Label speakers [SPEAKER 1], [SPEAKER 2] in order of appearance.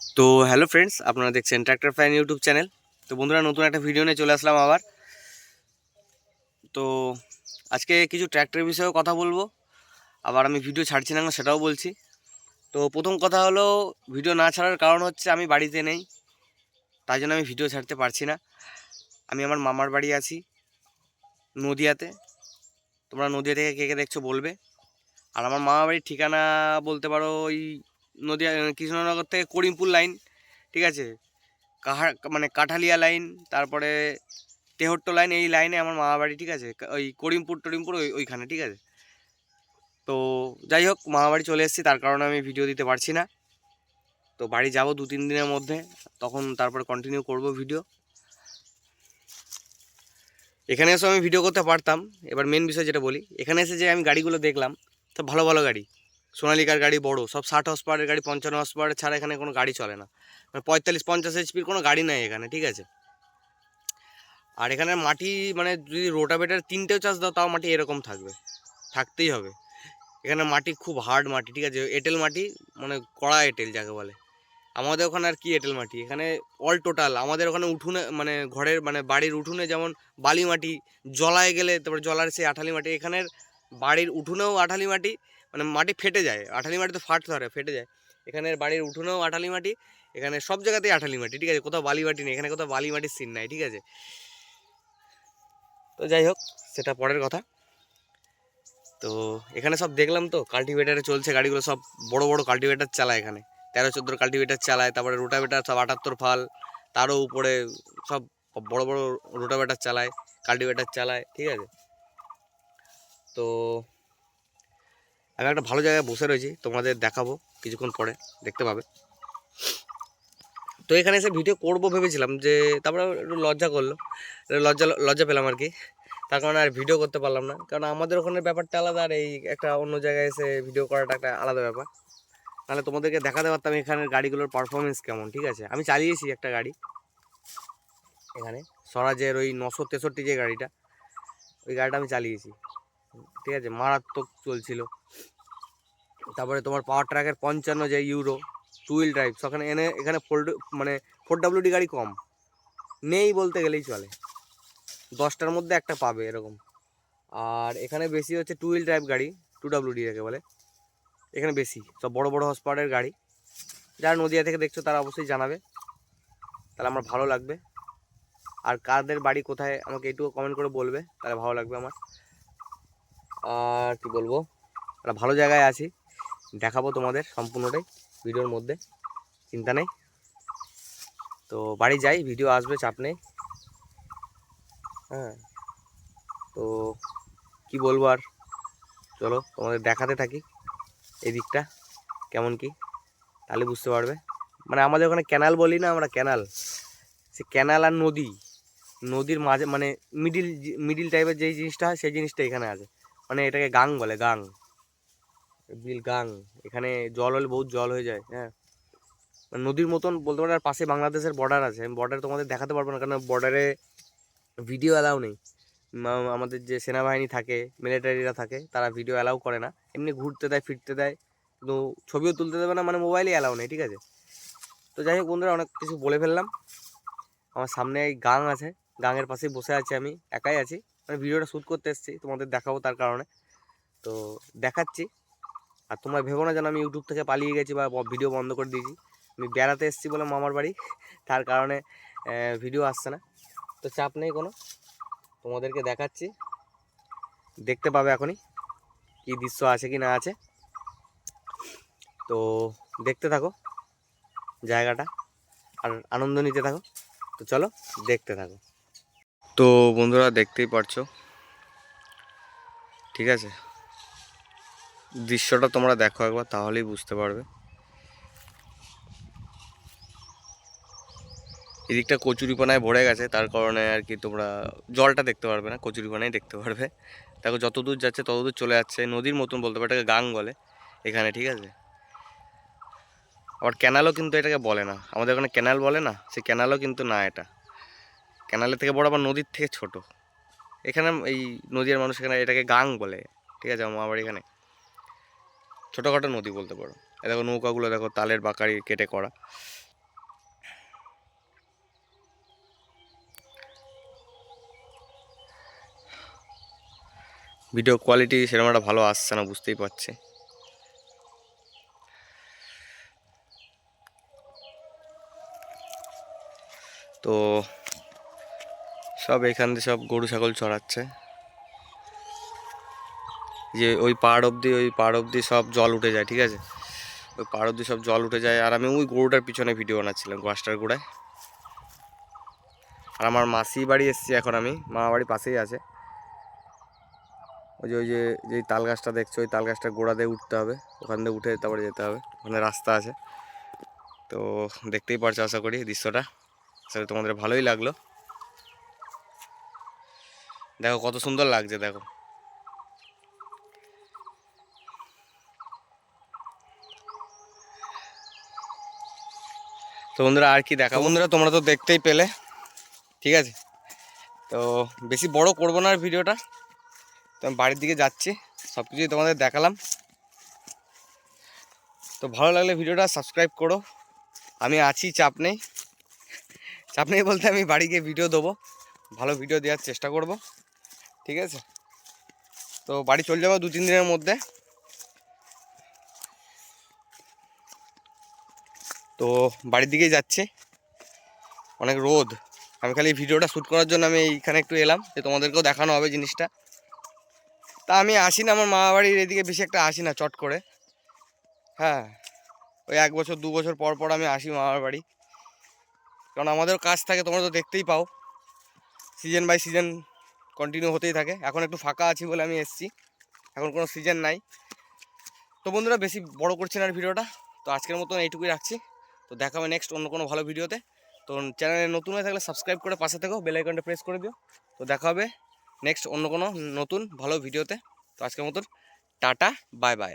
[SPEAKER 1] তো hello friends, আপনারা দেখছেন ট্র্যাক্টর ফ্যান ইউটিউব চ্যানেল। তো বন্ধুরা, নতুন একটা ভিডিও নিয়ে চলে আসলাম আবার। তো আজকে কিছু ট্র্যাক্টরের বিষয়েও কথা বলবো, আবার আমি ভিডিও ছাড়ছি না সেটাও বলছি। তো প্রথম কথা হলো, ভিডিও না ছাড়ার কারণ হচ্ছে আমি বাড়িতে নেই, তাই জন্য আমি ভিডিও ছাড়তে পারছি না। আমি আমার মামার বাড়ি আছি নদিয়াতে। তোমরা নদিয়া থেকে কে কে দেখছো বলবে। আর আমার মামার বাড়ির ঠিকানা বলতে পারো ওই নদিয়া কৃষ্ণনগর থেকে করিমপুর লাইন, ঠিক আছে, মানে কাঠালিয়া লাইন, তারপরে তেহট্ট লাইন, এই লাইনে আমার মামা বাড়ি, ঠিক আছে। ওই করিমপুর ওইখানে, ঠিক আছে। তো যাই হোক, মামা বাড়ি চলে এসেছি, তার কারণে আমি ভিডিও দিতে পারছি না। তো বাড়ি যাব 2-3 দিনের মধ্যে, তখন তারপরে কন্টিনিউ করব ভিডিও। এখানে এসে আমি ভিডিও করতে পারতাম। এবার মেন বিষয় যেটা বলি, এখানে এসে যে আমি গাড়িগুলো দেখলাম, তো ভালো ভালো গাড়ি, সোনালিকার গাড়ি বড়, সব 60 হর্স পাওয়ারের গাড়ি, 55 হর্স পাওয়ারের ছাড়া এখানে কোনো গাড়ি চলে না। মানে 45-50 এইচপির কোনো গাড়ি নাই এখানে, ঠিক আছে। আর এখানে মাটি, মানে যদি রোটাভেটার 3টেও চার্জ দাও তাও মাটি এরকম থাকবে, থাকতেই হবে। এখানে মাটি খুব হার্ড মাটি, ঠিক আছে, এঁটেল মাটি, মানে কড়া এঁটেল যাকে বলে। আমাদের ওখানে আর কি এঁটেল মাটি, এখানে অল টোটাল আমাদের ওখানে উঠোনে, মানে ঘরের, মানে বাড়ির উঠোনে যেমন বালি মাটি, জলায় গেলে তারপরে জলার সেই আঠালি মাটি, এখানের বাড়ির উঠোনেও আঠালি মাটি, মানে মাটি ফেটে যায়, আঠালি মাটি তো ফাটতে ধরে, ফেটে যায়। এখানের বাড়ির উঠোনেও আঠালি মাটি, এখানে সব জায়গাতেই আঠালি মাটি, ঠিক আছে, কোথাও বালি মাটি নেই, এখানে কোথাও বালি মাটির সিন নাই, ঠিক আছে। তো যাই হোক, সেটা পরের কথা। তো এখানে সব দেখলাম, তো কাল্টিভেটারে চলছে গাড়িগুলো, সব বড় বড় কাল্টিভেটার চালায় এখানে, 13-14 কাল্টিভেটার চালায়, তারপরে রোটাভেটার সব 78 ফাল, তারও উপরে সব বড় বড় রোটাভেটার চালায়, কাল্টিভেটার চালায়, ঠিক আছে। তো আমি একটা ভালো জায়গায় বসে রয়েছি, তোমাদের দেখাবো কিছুক্ষণ পরে, দেখতে পাবে। তো এখানে এসে ভিডিও করব ভেবেছিলাম, যে তারপরে একটু লজ্জা করলো, লজ্জা লজ্জা পেলাম আর কি। তার কারণে আর ভিডিও করতে পারলাম না, কারণ আমাদের ওখানে ব্যাপারটা আলাদা, আর এই একটা অন্য জায়গায় এসে ভিডিও করাটা একটা আলাদা ব্যাপার। নাহলে তোমাদেরকে দেখাতে পারতাম এখানের গাড়িগুলোর পারফরমেন্স কেমন, ঠিক আছে। আমি চালিয়েছি একটা গাড়ি এখানে, স্বরাজের ওই 963 যে গাড়িটা, ওই গাড়িটা আমি চালিয়েছি, ঠিক আছে, মারাত্মক চলছিল। তারপরে তোমার পাওয়ার ট্র্যাকের 55 যে ইউরো 2 হুইল ড্রাইভ, সেখানে এখানে মানে 4WD গাড়ি কম নেই বলতে গেলেই চলে, 10টার মধ্যে একটা পাবে এরকম। আর এখানে বেশি হচ্ছে 2 হুইল ড্রাইভ গাড়ি, 2WD যাকে বলে, এখানে বেশি সব বড় বড় হর্স পাওয়ারের গাড়ি। যারা নদিয়া থেকে দেখছো তারা অবশ্যই জানাবে, তাহলে আমার ভালো লাগবে। আর কাদের বাড়ি কোথায় আমাকে একটু কমেন্ট করে বলবে, তাহলে ভালো লাগবে আমার। আর কি বলবো, একটা ভালো জায়গায় আছি, দেখাবো তোমাদের সম্পূর্ণটাই ভিডিওর মধ্যে, চিন্তা নেই। তো বাড়ি যাই, ভিডিও আসবে, চাপ নেই। হ্যাঁ, তো কি বলবো আর, চলো তোমাদের দেখাতে থাকি এই দিকটা কেমন কি, তাহলে বুঝতে পারবে। মানে আমাদের ওখানে ক্যানাল বলি না আমরা, ক্যানাল, সে ক্যানাল আর নদী, নদীর মাঝে মানে মিডিল মিডিল টাইপের যেই জিনিসটা হয় সেই জিনিসটা এখানে আছে। মানে এটাকে গাং বলে, গাং, বিল গাং। এখানে জল হলে বহুত জল হয়ে যায়, হ্যাঁ, মানে নদীর মতন বলতে পারে। আর পাশে বাংলাদেশের বর্ডার আছে, আমি বর্ডার তোমাদের দেখাতে পারবো না, কারণ বর্ডারে ভিডিও অ্যালাউ নেই। আমাদের যে সেনাবাহিনী থাকে, মিলিটারিরা থাকে, তারা ভিডিও অ্যালাউ করে না। এমনি ঘুরতে দেয়, ফিরতে দেয়, কিন্তু ছবিও তুলতে দেবে না, মানে মোবাইলই অ্যালাউ নেই, ঠিক আছে। তো যাই হোক বন্ধুরা, অনেক কিছু বলে ফেললাম। আমার সামনে এই গাং আছে, গাঙের পাশেই বসে আছি, আমি একাই আছি, মানে ভিডিওটা শ্যুট করতে এসেছি, তোমাদের দেখাবো তার কারণে। তো দেখাচ্ছি। আর তোমরা ভেবো না যেন আমি ইউটিউব থেকে পালিয়ে গেছি বা ভিডিও বন্ধ করে দিয়েছি। আমি বেড়াতে এসেছি বলে মামার বাড়ি, তার কারণে ভিডিও আসছে না। তো চাপ নেই কোনো, তোমাদেরকে দেখাচ্ছি, দেখতে পাবে এখনই কি দৃশ্য আছে কি না আছে। তো দেখতে থাকো জায়গাটা, আর আনন্দ নিতে থাকো। তো চলো দেখতে থাকো। তো বন্ধুরা, দেখতেই পারছো, ঠিক আছে, দৃশ্যটা তোমরা দেখো একবার, তাহলেই বুঝতে পারবে। এদিকটা কচুরিপানায় ভরে গেছে, তার কারণে আর কি তোমরা জলটা দেখতে পারবে না, কচুরিপানায় দেখতে পারবে। দেখো যত দূর যাচ্ছে তত দূর চলে যাচ্ছে, নদীর মতন বলতে পারে, এটাকে গাং বলে এখানে, ঠিক আছে। আবার ক্যানালও কিন্তু এটাকে বলে না, আমাদের ওখানে ক্যানাল বলে না, সে ক্যানালও কিন্তু না, এটা ক্যানালের থেকে বড়, আবার নদীর থেকে ছোট। এখানে এই নদীর মানুষ এখানে এটাকে গাং বলে, ঠিক আছে। আমার এখানে ছোটোখাটো নদী বলতে পারো। দেখো নৌকাগুলো দেখো, তালের বাঁকারি কেটে করা, ভিডিও কোয়ালিটি সেরকম একটা ভালো আসছে না, বুঝতেই পারছি। তো সব এখান দিয়ে সব গরু ছাগল চড়াচ্ছে, যে ওই পাড় অবধি সব জল উঠে যায়, ঠিক আছে, ওই পাড় অবধি সব জল উঠে যায়। আর আমি ওই গরুটার পিছনে ভিডিও বানাচ্ছিলাম গাছটার গোড়ায়। আর আমার মাসি বাড়ি এসেছি এখন, আমি মামা বাড়ি পাশেই আছে। ওই যে যেই তাল গাছটা দেখছো, ওই তাল গাছটার গোড়া দিয়ে উঠতে হবে, ওখান দিয়ে উঠে তারপরে যেতে হবে, ওখানে রাস্তা আছে। তো দেখতেই পারছো আশা করি দৃশ্যটা, আসলে তোমাদের ভালোই লাগলো। দেখো কত সুন্দর লাগছে, দেখো। তো বন্ধুরা আর কি দেখাবো, বন্ধুরা তোমরা তো দেখতেই পেলে, ঠিক আছে। তো বেশি বড় করবো না আর ভিডিওটা, তো আমি বাড়ির দিকে যাচ্ছি, সব কিছুই তোমাদের দেখালাম। তো ভালো লাগলে ভিডিওটা সাবস্ক্রাইব করো, আমি আছি, চাপ নেই। চাপ নেই বলতে আমি বাড়ি গিয়ে ভিডিও দেবো, ভালো ভিডিও দেওয়ার চেষ্টা করব, ঠিক আছে। তো বাড়ি চলে যাবো 2-3 দিনের মধ্যে। তো বাড়ির দিকেই যাচ্ছে, অনেক রোদ, আমি খালি ভিডিওটা শ্যুট করার জন্য আমি এইখানে একটু এলাম, যে তোমাদেরকেও দেখানো হবে জিনিসটা। তা আমি আসি না আমার মামা বাড়ির এদিকে, বেশি একটা আসি না চট করে, হ্যাঁ, ওই 1 বছর 2 বছর পর পর আমি আসি মামার বাড়ি, কারণ আমাদেরও কাজ থাকে, তোমরা তো দেখতেই পাও, সিজন বাই সিজন কন্টিনিউ হতেই থাকে। এখন একটু ফাঁকা আছি বলে আমি এসছি, এখন কোনো সিজন নাই। তো বন্ধুরা বেশি বড় করছি না আর ভিডিওটা, তো আজকের মতন এইটুকুই রাখছি। তো দেখা হবে নেক্সট অন্য কোনো ভালো ভিডিওতে। তো চ্যানেলে নতুন হয়ে থাকলে সাবস্ক্রাইব করে পাশে থেকো, বেল আইকনটা প্রেস করে দিও। তো দেখা হবে নেক্সট অন্য কোনো নতুন ভালো ভিডিওতে। তো আজকের মতন টাটা, বাই বাই।